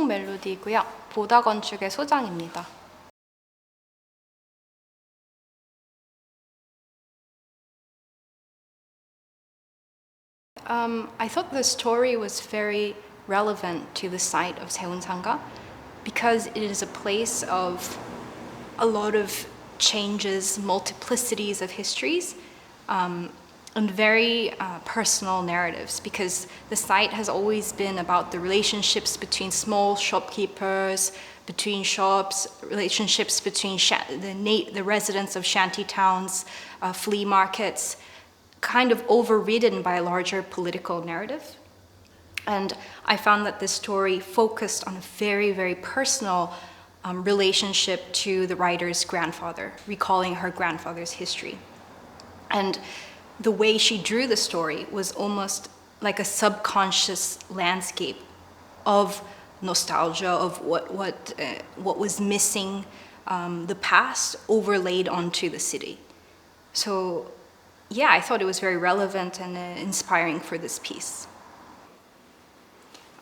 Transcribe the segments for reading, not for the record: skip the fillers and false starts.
천통 멜로디이고요. 보다 건축의 소장입니다. I thought the story was very relevant to the site of Seonsanga because it is a place of a lot of changes, multiplicities of histories, and very personal narratives, because the site has always been about the relationships between small shopkeepers, between shops, relationships between the residents of shanty towns, flea markets, kind of overridden by a larger political narrative. And I found that this story focused on a very, very personal relationship to the writer's grandfather, recalling her grandfather's history. And the way she drew the story was almost like a subconscious landscape of nostalgia, of what was missing, the past overlaid onto the city. So yeah, I thought it was very relevant and inspiring for this piece.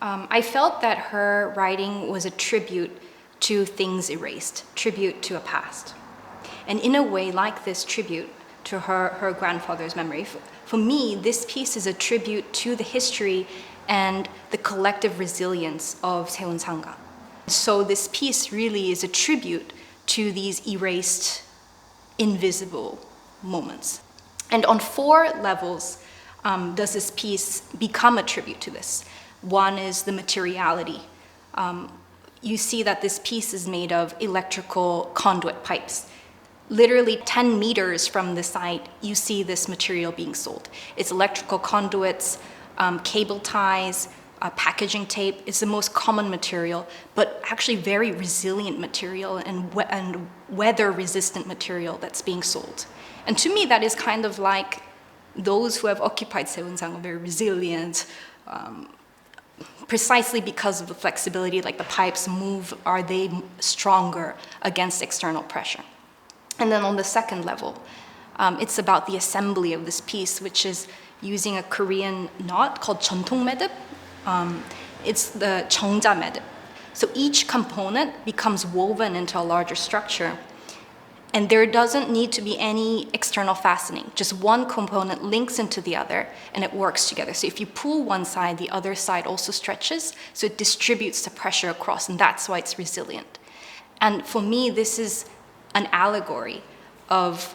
I felt that her writing was a tribute to things erased, tribute to a past. And in a way, like this tribute to her grandfather's memory, for me, this piece is a tribute to the history and the collective resilience of Seonsanga. So this piece really is a tribute to these erased, invisible moments. And on 4 levels does this piece become a tribute to this. One is the materiality. You see that this piece is made of electrical conduit pipes. Literally 10 meters from the site, you see this material being sold. It's electrical conduits, cable ties, packaging tape. It's the most common material, but actually very resilient material and weather-resistant material that's being sold. And to me, that is kind of like those who have occupied Seonsang are very resilient, precisely because of the flexibility, like the pipes move, are they stronger against external pressure? And then on the second level, it's about the assembly of this piece, which is using a Korean knot called 전통 매듭. It's the 정자 매듭. So each component becomes woven into a larger structure. And there doesn't need to be any external fastening. Just one component links into the other and it works together. So if you pull one side, the other side also stretches. So it distributes the pressure across, and that's why it's resilient. And for me, this is an allegory of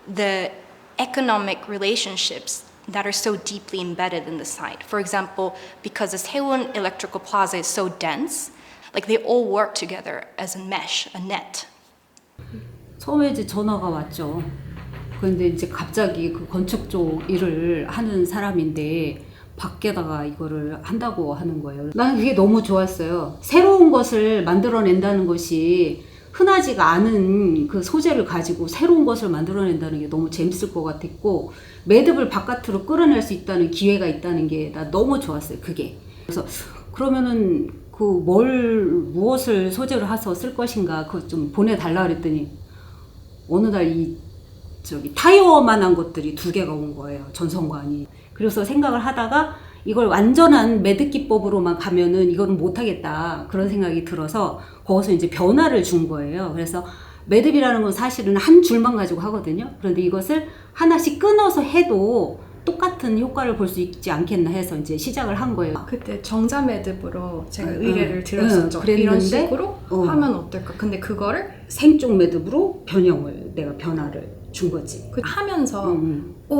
the economic relationships that are so deeply embedded in the site. For example, because the Seowon Electrical Plaza is so dense, like they all work together as a mesh, a net. 처음에 이제 전화가 왔죠. 그런데 이제 갑자기 그 건축 쪽 일을 하는 사람인데 밖에다가 이거를 한다고 하는 거예요. 나는 그게 너무 좋았어요. 새로운 것을 만들어낸다는 것이 흔하지가 않은 그 소재를 가지고 새로운 것을 만들어낸다는 게 너무 재밌을 것 같았고, 매듭을 바깥으로 끌어낼 수 있다는 기회가 있다는 게 나 너무 좋았어요. 그게. 그래서 그러면은 그 무엇을 소재로 해서 쓸 것인가 그거 좀 보내달라 그랬더니 어느 날 타이어만한 것들이 2개가 온 거예요. 전선관이. 그래서 생각을 하다가 이걸 완전한 매듭 기법으로만 가면은 이거는 못하겠다. 그런 생각이 들어서 거기서 이제 변화를 준 거예요. 그래서 매듭이라는 건 사실은 한 줄만 가지고 하거든요. 그런데 이것을 하나씩 끊어서 해도 똑같은 효과를 볼 수 있지 않겠나 해서 이제 시작을 한 거예요. 그때 정자 매듭으로 제가 의뢰를 드렸었죠. 이런 식으로 하면 어떨까? 근데 그거를 생쪽 매듭으로 내가 변화를 준 거지. 하면서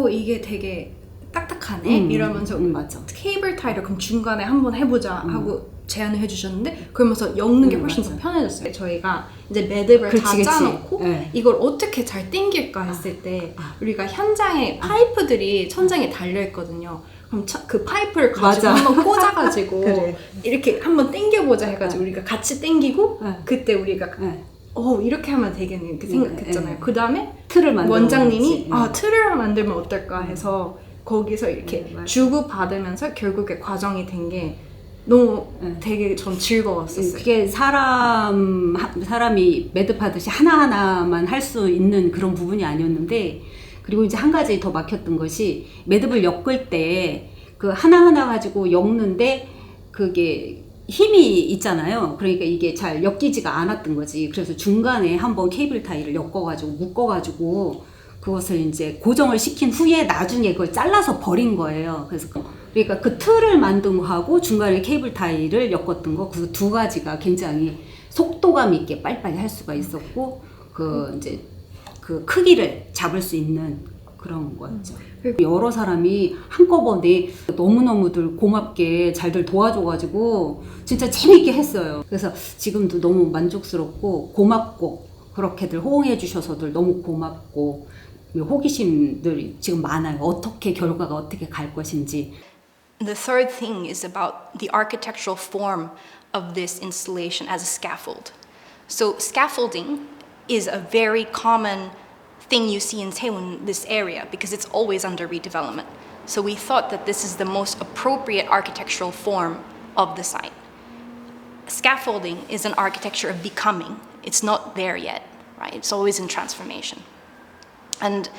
이게 되게 딱딱하네 이러면서 맞아. 케이블 타이를 그럼 중간에 한번 해보자 하고 제안을 해주셨는데, 그러면서 엮는 게 훨씬 더 편해졌어요. 저희가 이제 매듭을 다 짜놓고 이걸 어떻게 잘 당길까 했을 때 우리가 현장에 파이프들이 천장에 달려있거든요. 그럼 그 파이프를 가지고 한번 꽂아가지고 그래. 이렇게 한번 당겨보자 해가지고 우리가 같이 당기고 그때 우리가 이렇게 하면 되겠네 이렇게 생각했잖아요. 그 다음에 원장님이 틀을 만들면 어떨까 해서 거기서 이렇게 주고받으면서 결국에 과정이 된 게 너무 되게 전 즐거웠었어요. 그게 사람이 매듭하듯이 하나하나만 할 수 있는 그런 부분이 아니었는데, 그리고 이제 한 가지 더 막혔던 것이 매듭을 엮을 때 그 하나하나 가지고 엮는데 그게 힘이 있잖아요. 그러니까 이게 잘 엮이지가 않았던 거지. 그래서 중간에 한번 케이블 타이를 엮어가지고 묶어가지고 그것을 이제 고정을 시킨 후에 나중에 그걸 잘라서 버린 거예요. 그래서 그러니까 그 틀을 만든 거하고 중간에 케이블 타이를 엮었던 거, 그 두 가지가 굉장히 속도감 있게 빨리빨리 할 수가 있었고, 그 이제 그 크기를 잡을 수 있는 그런 거였죠. 여러 사람이 한꺼번에 너무너무들 고맙게 잘들 도와줘가지고 진짜 재밌게 했어요. 그래서 지금도 너무 만족스럽고 고맙고, 그렇게들 호응해 주셔서들 너무 고맙고, 호기심들이 지금 많아요. 어떻게 결과가 어떻게 갈 것인지. The third thing is about the architectural form of this installation as a scaffold. So scaffolding is a very common thing you see in Seoul, this area, because it's always under redevelopment. So we thought that this is the most appropriate architectural form of the site. Scaffolding is an architecture of becoming. It's not there yet, right? It's always in transformation. And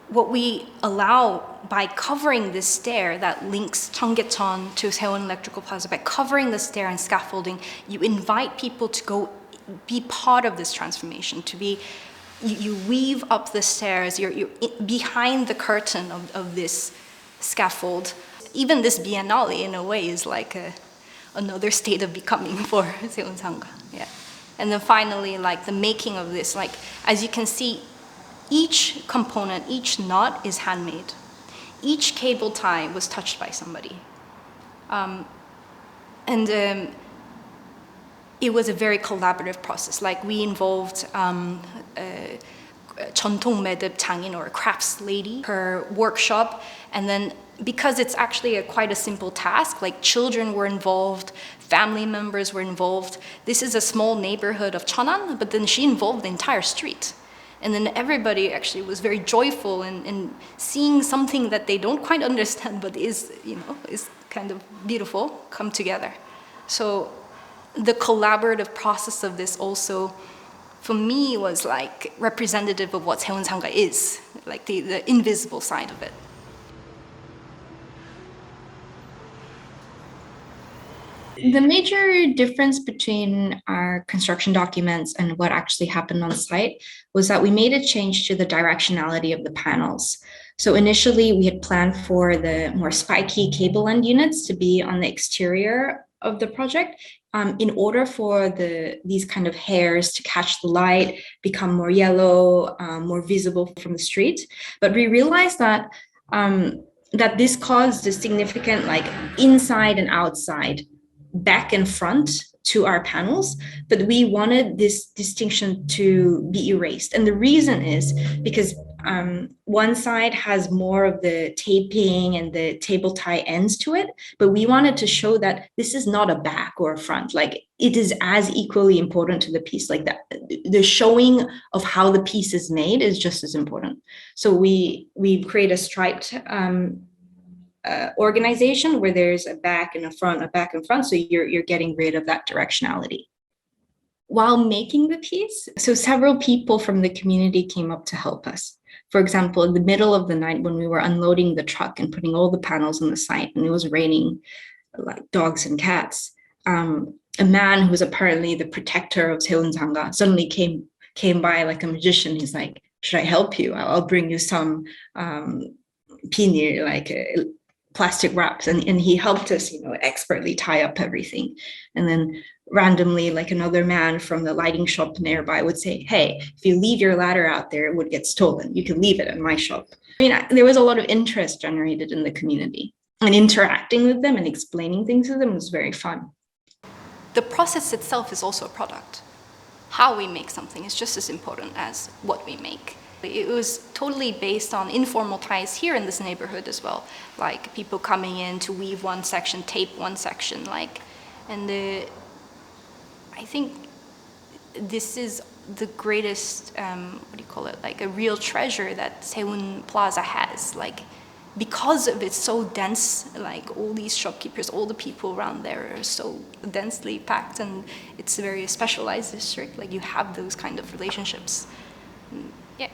what we allow by covering this stair that links Cheonggyecheon to Seoul Electrical Plaza, by covering the stair and scaffolding, you invite people to go be part of this transformation, to be, you weave up the stairs, you're behind the curtain of this scaffold. Even this biennale, in a way, is like another state of becoming for Seoul Sangha. Yeah. And then finally, like the making of this, like as you can see, each component, each knot is handmade. Each cable tie was touched by somebody. It was a very collaborative process. Like we involved 전통 매듭 장인, or a crafts lady, her workshop, and then because it's actually quite a simple task, like children were involved, family members were involved. This is a small neighborhood of Cheonan, but then she involved the entire street. And then everybody actually was very joyful in seeing something that they don't quite understand, but is kind of beautiful, come together. So the collaborative process of this also, for me, was like representative of what Seoul Sangha is, like the invisible side of it. The major difference between our construction documents and what actually happened on site was that we made a change to the directionality of the panels. So initially we had planned for the more spiky cable end units to be on the exterior of the project, in order for these kind of hairs to catch the light, become more yellow, more visible from the street. But we realized that that this caused a significant, like, inside and outside, back and front to our panels, but we wanted this distinction to be erased. And the reason is because one side has more of the taping and the table tie ends to it, but we wanted to show that this is not a back or a front. Like, it is as equally important to the piece. Like that, the showing of how the piece is made is just as important. So we create a striped organization where there's a back and a front, a back and front, so you're getting rid of that directionality. While making the piece, so several people from the community came up to help us. For example, in the middle of the night when we were unloading the truck and putting all the panels on the site, and it was raining like dogs and cats, a man who was apparently the protector of Seoul Sangha suddenly came by like a magician. He's like, "Should I help you? I'll bring you some pinir, like plastic wraps," and he helped us, expertly tie up everything. And then randomly, like, another man from the lighting shop nearby would say, "Hey, if you leave your ladder out there, it would get stolen. You can leave it in my shop." I mean, there was a lot of interest generated in the community, and interacting with them and explaining things to them was very fun. The process itself is also a product. How we make something is just as important as what we make. It was totally based on informal ties here in this neighborhood as well, like people coming in to weave one section, tape one section, I think this is the greatest, like a real treasure that Seoul Plaza has, like, because of it's so dense, like all these shopkeepers, all the people around there are so densely packed, and it's a very specialized district, like you have those kind of relationships. Yeah.